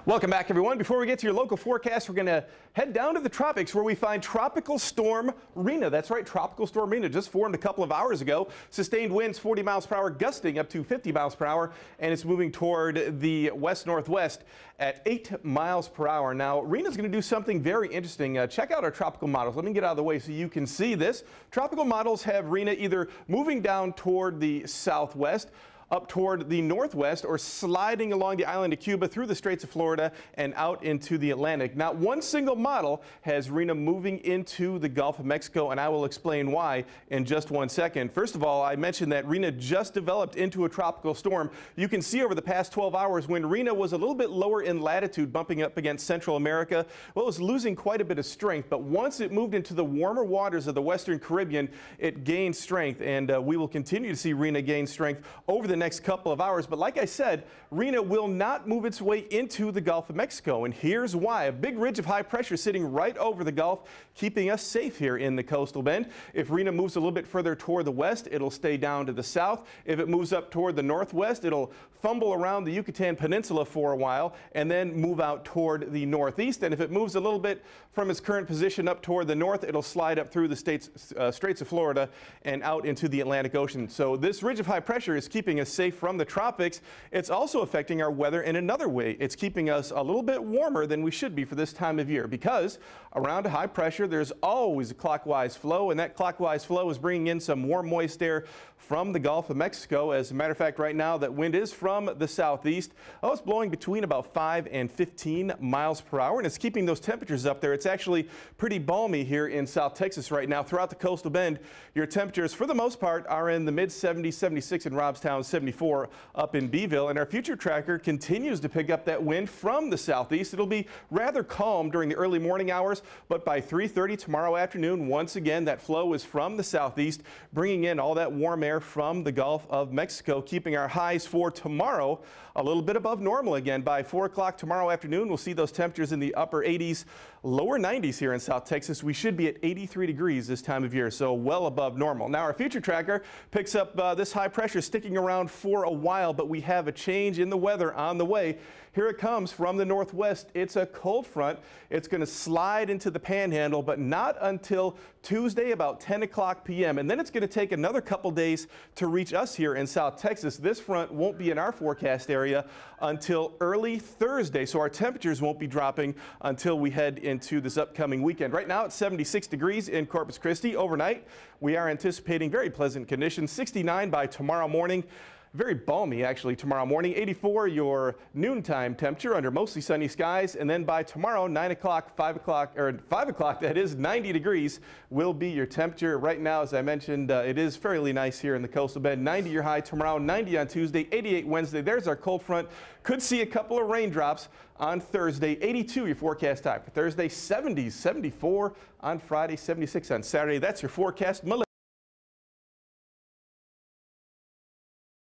Welcome back, everyone. Before we get to your local forecast, we're going to head down to the tropics where we find Tropical Storm Rina. That's right, Tropical Storm Rina just formed a couple of hours ago. Sustained winds 40 miles per hour, gusting up to 50 miles per hour, and it's moving toward the west-northwest at 8 miles per hour. Now, Rina's going to do something very interesting. Check out our tropical models. Let me get out of the way so you can see this. Tropical models have Rina either moving down toward the southwest, up toward the northwest, or sliding along the island of Cuba through the Straits of Florida and out into the Atlantic. Not one single model has Rina moving into the Gulf of Mexico, and I will explain why in just one second. First of all, I mentioned that Rina just developed into a tropical storm. You can see over the past 12 hours when Rina was a little bit lower in latitude, bumping up against Central America, well, it was losing quite a bit of strength, but once it moved into the warmer waters of the Western Caribbean, it gained strength, and we will continue to see Rina gain strength over the next couple of hours. But like I said, Rina will not move its way into the Gulf of Mexico, and here's why. A big ridge of high pressure sitting right over the Gulf, keeping us safe here in the coastal bend. If Rina moves a little bit further toward the west, it'll stay down to the south. If it moves up toward the northwest, it'll fumble around the Yucatan Peninsula for a while and then move out toward the northeast. And if it moves a little bit from its current position up toward the north, it'll slide up through the Straits of Florida and out into the Atlantic Ocean. So this ridge of high pressure is keeping us safe from the tropics. It's also affecting our weather in another way. It's keeping us a little bit warmer than we should be for this time of year, because around high pressure there's always a clockwise flow, and that clockwise flow is bringing in some warm moist air from the Gulf of Mexico. As a matter of fact, right now that wind is from the southeast. Oh, it's blowing between about 5 and 15 miles per hour, and it's keeping those temperatures up there. It's actually pretty balmy here in South Texas right now. Throughout the coastal bend, your temperatures for the most part are in the mid 70s, 76 in Robstown, 74 up in Beeville, and our future tracker continues to pick up that wind from the southeast. It'll be rather calm during the early morning hours, but by 3:30 tomorrow afternoon, once again, that flow is from the southeast, bringing in all that warm air from the Gulf of Mexico, keeping our highs for tomorrow a little bit above normal again. By 4 o'clock tomorrow afternoon, we'll see those temperatures in the upper 80s, lower 90s here in South Texas. We should be at 83 degrees this time of year, so well above normal. Now, our future tracker picks up this high pressure sticking around for a while, but we have a change in the weather on the way. Here it comes from the northwest. It's a cold front. It's going to slide into the panhandle, but not until Tuesday about 10 o'clock p.m. And then it's going to take another couple days to reach us here in South Texas. This front won't be in our forecast area until early Thursday, so our temperatures won't be dropping until we head into this upcoming weekend. Right now it's 76 degrees in Corpus Christi. Overnight, we are anticipating very pleasant conditions, 69 by tomorrow morning. Very balmy, actually, tomorrow morning. 84 your noontime temperature under mostly sunny skies. And then by tomorrow, 9 o'clock, 5 o'clock, or 5 o'clock, that is 90 degrees will be your temperature. Right now, as I mentioned, it is fairly nice here in the coastal bend. 90 your high tomorrow, 90 on Tuesday, 88 Wednesday. There's our cold front. Could see a couple of raindrops on Thursday. 82 your forecast time for Thursday, 70s, 74 on Friday, 76 on Saturday. That's your forecast.